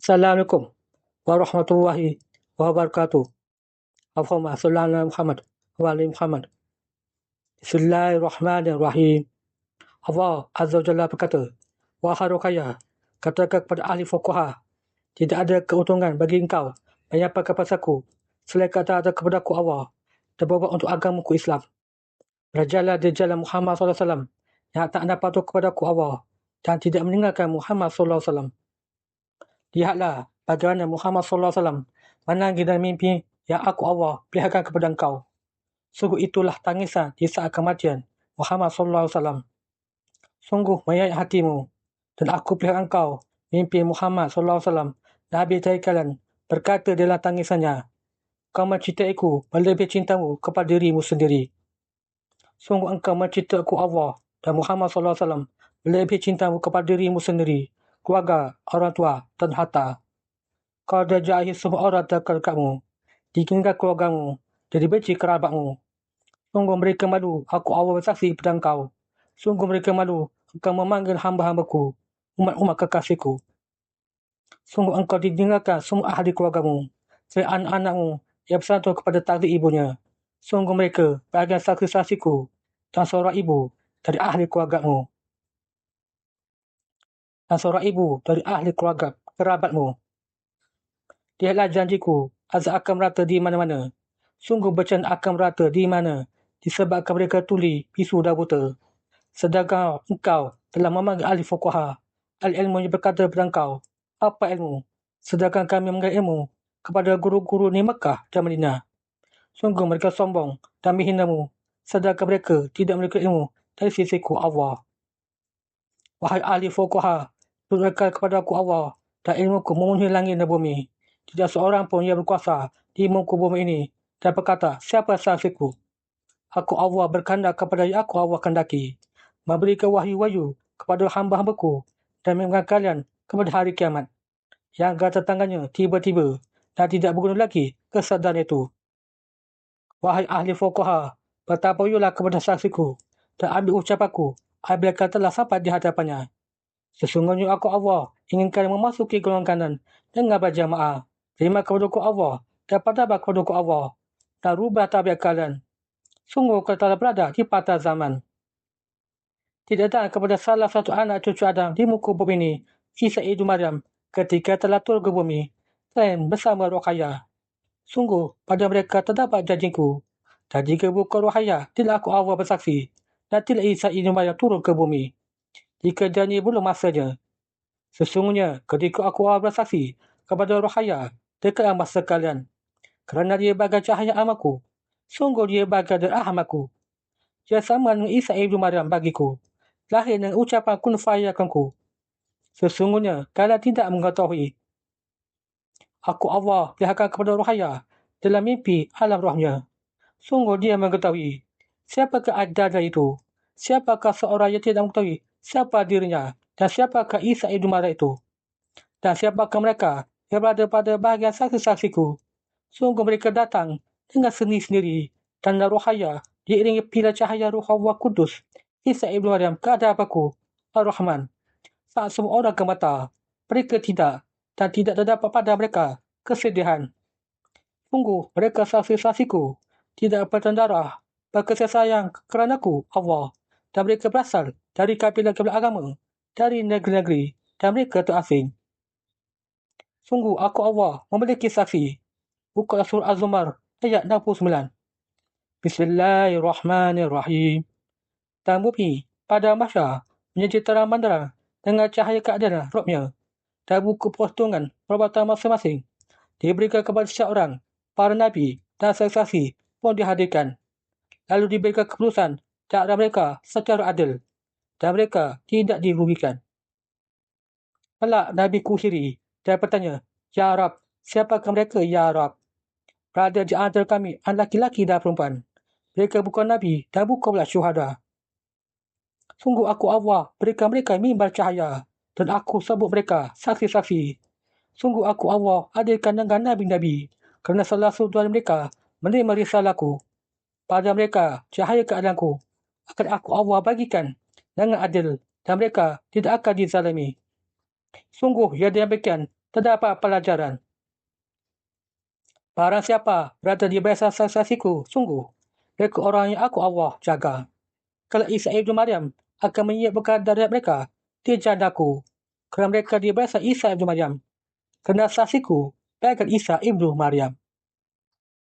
Assalamualaikum warahmatullahi wabarakatuh. Allahumma salli ala Muhammad wa ali Muhammad. Bismillahirrahmanirrahim. Allah Azza wa Jalla berkata, wahai Ruqayyah, katakan kepada ahli fuqaha, tidak ada keuntungan bagi engkau menyampaikan pasalku selain kata ada kepadaku Allah dan berbuat untuk agamaku Islam. Berjalan di jalan Muhammad SAW yang tak ada patuh kepadaku Allah dan tidak meninggalkan Muhammad SAW. Lihatlah bagaimana Muhammad SAW menangis dan mimpi yang aku Allah perlihatkan kepada engkau. Sungguh itulah tangisan di saat kematian Muhammad SAW. Sungguh menyayat hatimu dan aku perlihatkan engkau mimpi Muhammad SAW. Nabi dari kalian berkata dalam tangisannya, kau mencintaiku melebihi cintamu kepada dirimu sendiri. Sungguh engkau mencintai aku Allah dan Muhammad SAW melebihi cintamu kepada dirimu sendiri, keluarga, orang tua dan harta. Kau dijauhi semua orang terdekatmu, ditinggal keluargamu dan dibenci kerabatmu. Sungguh mereka malu, aku Allah bersaksi pada engkau. Sungguh mereka malu, engkau memanggil hamba-hambaku, umat-umat kekasihku. Sungguh engkau ditinggalkan semua ahli keluargamu, selain anak-anakmu yang bersantun kepada takdir ibunya. Sungguh mereka bahagian saksi-saksiku dan seorang ibu dari ahli keluargamu. Dan seorang ibu dari ahli keluarga kerabatmu. Lihatlah janjiku, azab akan merata di mana-mana. Sungguh bencana akan merata di mana disebabkan mereka tuli, bisu dan buta. Sedangkan engkau telah memanggil ahli fuqaha, ahli ilmu yang berkata kepada engkau, apa ilmu? Sedangkan kami mengajar ilmu kepada guru-guru di Mekah dan Madinah. Sungguh mereka sombong dan menghinamu, sedangkan mereka tidak memiliki ilmu dari sisiku Allah. Wahai ahli fuqaha, tunjukkan kepada aku Allah dan ilmuku memenuhi langit dan bumi. Tidak seorang pun yang berkuasa di muka bumi ini dan berkata, siapa saksiku? Aku Allah berkehendak kepada yang aku Allah kehendaki, memberikan wahyu-wahyu kepada hamba-hambaku dan mengingatkan kalian kepada hari kiamat yang akan datangnya tiba-tiba dan tidak berguna lagi kesadaran itu. Wahai ahli fuqaha, bertabayulah kepada saksiku dan ambil ucapanku apabila katalah sampai di hadapannya. Sesungguhnya aku Allah ingin kalian memasuki golongan kanan dengan berjamaah. Terima kepada Allah dan bertawab kepada Allah dan rubah tabiat kalian. Sungguh kau telah berada di patah zaman. Tidak ada kepada salah satu anak cucu Adam di muka bumi ini, Isa Ibnu Maryam, ketika telah turun ke bumi, selain bersama Ruqayyah. Sungguh pada mereka terdapat janjiku. Dan jika bukan Ruqayyah, tidak aku Allah bersaksi, dan tidak Isa Ibnu Maryam turun ke bumi. Jika janji belum masanya. Sesungguhnya ketika aku Allah bersaksi kepada Ruqayyah, dekatlah masa kalian. Kerana dia bagai cahaya amaku. Sungguh dia bagai darah amaku. Dia sama dengan Isa Ibnu Maryam bagiku. Lahir dengan ucapan kun fayakunku. Sesungguhnya kalian tidak mengetahui. Aku Allah perlihatkan kepada Ruqayyah dalam mimpi alam rohnya. Sungguh dia mengetahui. Siapakah Ad-Dajjal itu? Siapakah seorang yang tidak mengetahui siapa dirinya? Dan siapakah Isa Ibnu Maryam itu? Dan siapakah mereka yang berada pada bahagian saksi-saksiku? Sungguh mereka datang dengan sendiri-sendiri dan Ruqayyah diiringi pilar cahaya Ruh Allah Kudus, Isa Ibnu Maryam ke hadapanku, Ar-Rahman. Saat semua orang gemeta, mereka tidak, dan tidak terdapat pada mereka kesedihan. Sungguh mereka saksi-saksiku, tidak bertendarah, berkasih sayang keranaku, Allah, dan mereka berasal dari kabilah-kabilah agama, dari negeri-negeri, dan mereka terasing. Sungguh aku Allah memiliki saksi. Buka surah Az-Zumar ayat 69. Bismillahirrahmanirrahim. Dan bumi pada masa menjadi terang benderang dengan cahaya keadilan Rabbnya. Dan buku perhitungan perbuatan masing-masing diberikan kepada setiap orang, para nabi dan saksi pun dihadirkan. Lalu diberikan keputusan kepada mereka secara adil dan mereka tidak dirugikan. Kelak Nabi Kushiri dan bertanya, Ya Rab, siapakah mereka Ya Rab? Berada di antara kami adalah laki-laki dan perempuan. Mereka bukan Nabi dan bukan pula syuhada. Sungguh aku Allah berikan mereka mimbar cahaya dan aku sebut mereka saksi-saksi. Sungguh aku Allah adilkan dengan Nabi-Nabi kerana salah satu dari mereka menerima risalahku. Pada mereka cahaya keadilanku akan aku Allah bagikan dengan adil dan mereka tidak akan dizalimi. Sungguh yang demikian terdapat pelajaran. Barang siapa berada di barisan saksiku, sungguh, mereka orang yang aku Allah jaga. Kalau Isa Ibnu Maryam akan menyiap bekal dari mereka di jandaku, kerana mereka di barisan Isa Ibnu Maryam. Kerana saksiku, bagaikan Isa Ibnu Maryam.